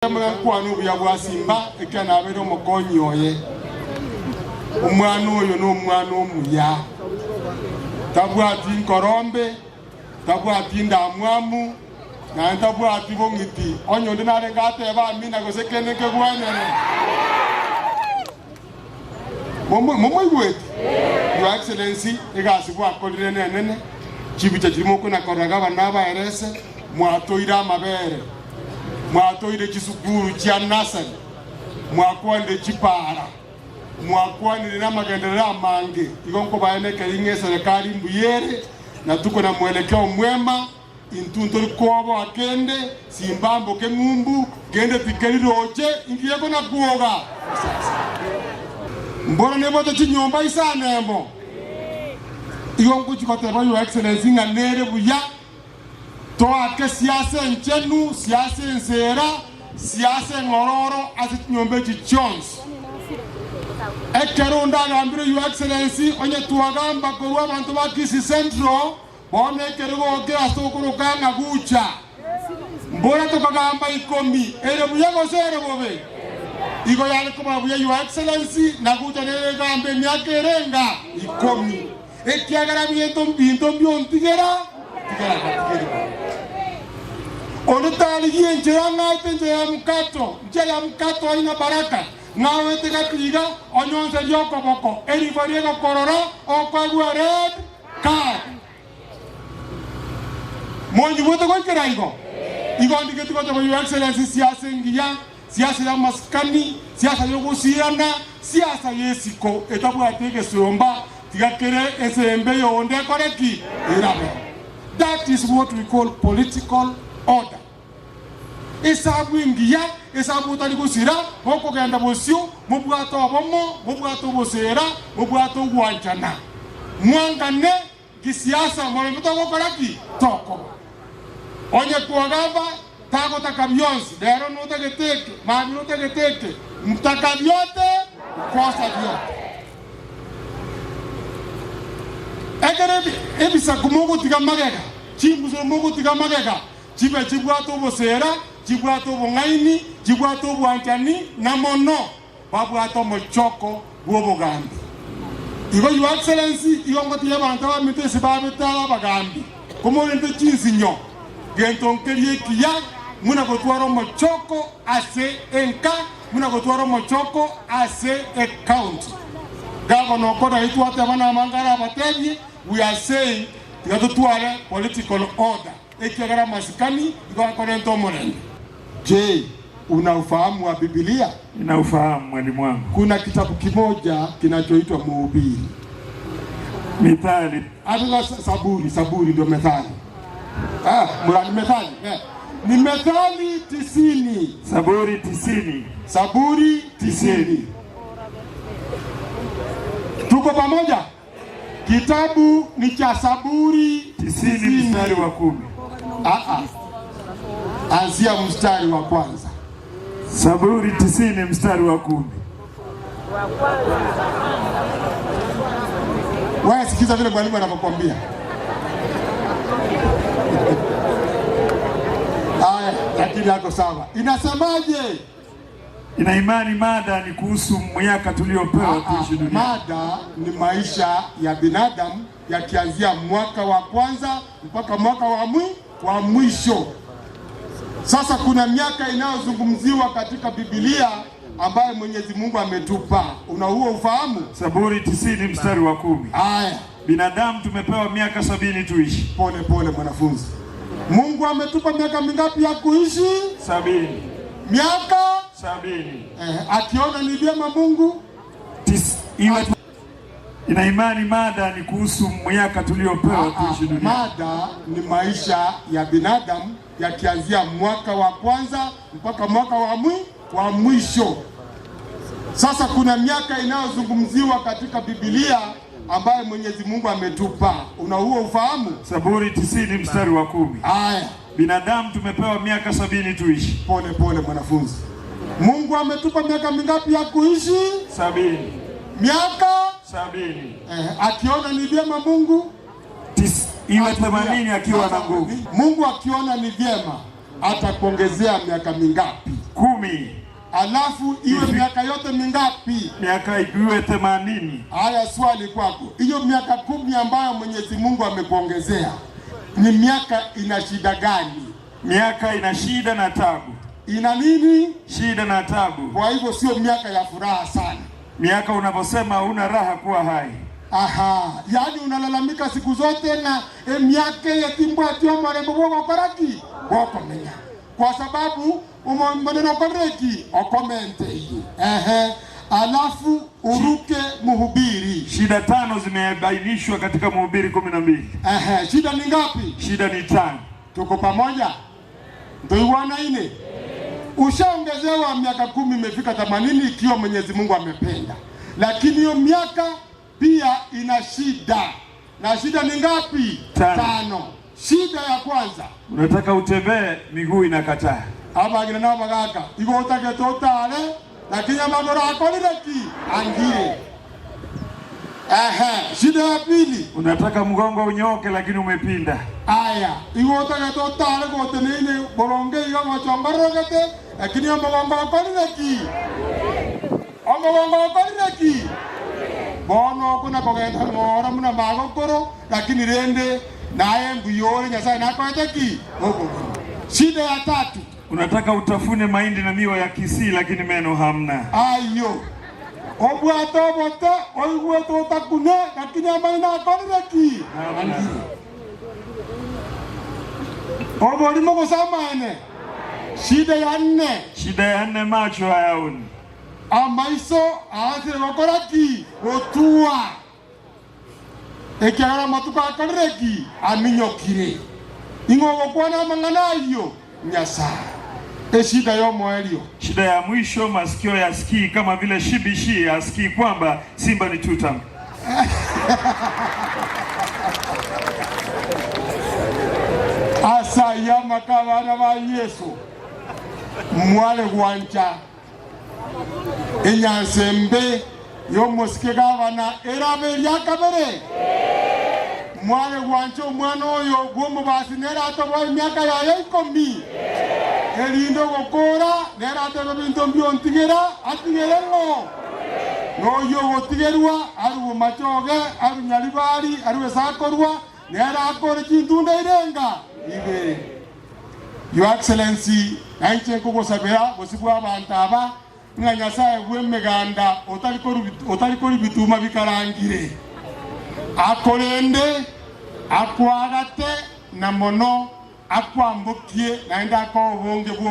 Kwanu bya bwasimba ekana abero mukonyi oye omwana oyo no mwana omuya tabwati nkorombe tabwati ndamwamu na tabwati bongiti onyo ndinare ngate ba mina gosekene ke gwanere momo igweti your excellency egasi bwa kolire nene chibicha chirimo kuna koraga bana ba erese mwatoira amabere mwatoire chisukuru cha nasari mwakwande chipara mwakwande na magendelera amange igonko baeneke inge serikali mbuyere na tuko na mwelekeo mwema intuntori kobo akende simbambo ke ngumbu gende tikeriroje ingiyeko na kuoga mbona nebote chinyomba isanembo igonko chikoteba your excellency nganere buya toake siasa nchenu, siasa nzera, siasa ngororo asinyombe chichons. Ekero ndagambire your excellency onye tuwagamba kwa abantu bakisi centro bone ekero goke asokoro kanga gucha. Mbona tukagamba ikomi ere buyego sere bobe. Igo yale kuma buye your excellency na gucha nere gambe myake renga ikomi. Ekiagara biento mbiontigera tigera. Onutali yenje yangaite nje ya mkato ina baraka ngawe tegapiga onyonse yoko boko eri variego kororo okwa red card monji wote kwa kiraigo igo ndike kwa your excellency siasa ngiya siasa ya maskani siasa yogusiana siasa yesiko etabu ateke somba tigakere esembe yonde koreki irabe. That is what we call political order. Esabu ingiya, esabu tali kusira, boko genda bosio, mubwato abomo, mubwato bosera, mubwato guanchana. Mwangane kisiasa mwamemuta wakoraki toko. Onye kuagaba tago takabionsi, dero no tegeteke, mami no tegeteke, mtakabiote, kosa biote. Egerebi ebisa kumogo tiga magega, chimbuzo mogo tiga magega. Chibe chibwato bosera, chibwato bongaini, chibwato bwanchani na mono babwato mochoko bwobogambi. Igo your excellency iyongoti yabantu bamitese babetala bagambi. Komo lente chinsinyo. Gento nkerie kiya muna gotwaro mochoko ase enka muna gotwaro mochoko ase account. Governor koda itwate bana mangara batevi we are saying tuyatware political order. Ekiagara masikani iko akorento morende. Je, unaufahamu wa Biblia? Ninaufahamu mwalimu wangu. Kuna kitabu kimoja kinachoitwa Mhubiri. Mithali. Hata Saburi ndio Methali. Murani Methali. Ni Methali 90. Saburi 90. Saburi 90. Tuko pamoja? Kitabu ni cha Saburi 90 mstari wa 10. Anzia mstari wa kwanza. Saburi 90 mstari wa 10. Wewe sikiza vile mwalimu anapokuambia. Lakini yako sawa. Inasemaje? Ina imani mada ni kuhusu miaka tuliopewa kuishi duniani. Mada ni maisha ya binadamu yakianzia mwaka wa kwanza mpaka mwaka wa mwisho. Sasa kuna miaka inayozungumziwa katika Biblia ambayo Mwenyezi Mungu ametupa. Una huo ufahamu? Saburi 90 mstari wa 10. Haya. Binadamu tumepewa miaka 70 tuishi. Pole mwanafunzi. Mungu ametupa miaka mingapi ya kuishi? 70. Miaka 70. Akiona ni vyema Mungu ina imani mada ni kuhusu miaka tuliopewa kuishi duniani. Mada ni maisha ya binadamu yakianzia mwaka wa kwanza mpaka mwaka wa mwisho. Sasa kuna miaka inayozungumziwa katika Biblia ambayo Mwenyezi Mungu ametupa. Una huo ufahamu? Saburi 90 mstari wa 10. Haya. Binadamu tumepewa miaka 70 tuishi. Pole mwanafunzi. Mungu ametupa miaka mingapi ya kuishi? 70. Miaka 70. Akiona ni vyema Mungu iwe 80 akiwa na nguvu. Mungu akiona ni vyema atakuongezea miaka mingapi? 10. Alafu iwe miaka yote mingapi? Miaka iwe 80. Haya, swali kwako. Hiyo miaka 10 ambayo Mwenyezi Mungu amekuongezea, ni miaka ina shida gani? Miaka ina shida na tabu. Ina nini? Shida na tabu. Kwa hivyo sio miaka ya furaha sana. Miaka unaposema una raha kuwa hai. Aha, yani unalalamika siku zote na miaka ya timbwa tio marembo kwa karaki wako menya. Kwa sababu maneno koreki okomente hii. Alafu uruke Mhubiri. Shida 5 zimebainishwa katika Mhubiri 12. Shida ni ngapi? Shida ni 5. Tuko pamoja? Ndio iwana ine. Ushaongezewa miaka 10, imefika 80 ikiwa Mwenyezi Mungu amependa. Lakini hiyo miaka pia ina shida. Na shida ni ngapi? 5. Shida ya kwanza, unataka utembee, miguu inakataa. Aba gina na bagaka. Iko utake totale, lakini magoro akolireki angire. Shida ya pili, unataka mgongo unyoke lakini umepinda. Aya, iko utake totale kote nini boronge iga machongorogete, lakini mgongo akolireki. Mgongo akolireki. Bono kuna kogeta ngora muna magokoro, lakini rende naye mbuyore Nyasaye nakwateki. Shida ya 3, unataka utafune mahindi na miwa ya Kisii lakini meno hamna. Ayo. Obwato bote, oigweto utakune, lakini amaina akolireki. Obori moko samane. Shida ya 4. Shida ya 4, macho hayaoni. Amaiso aasire wakoraki otua. Ekiagara matuka akolireki aminyokire. Ingogo kwana mangana iyo Nyasaye. Shida yo moelio. Shida ya mwisho, masikio yasikii kama vile shibishi yasikii kwamba simba ni tutam. Asa ya makabana wa Yesu. Mwale wancha. Enyansembe yo mosike gavana erabe yakabere. Mwale wancha umwana oyo gwomo basi nera atoboye myaka ya 10. Elindo gokora nera atobo bintu byontigera atigerengo. No yo gotigerwa aru machoge aru nyalibari aru sakorwa nera akore chintunda irenga ibe. Your Excellency, nanche kugosabera bosibwa abantu aba nga Nyasaye gwemeganda otalikori bituma bikarangire. Akolende akwagate na mono akwambukie naenda ko bonge bwo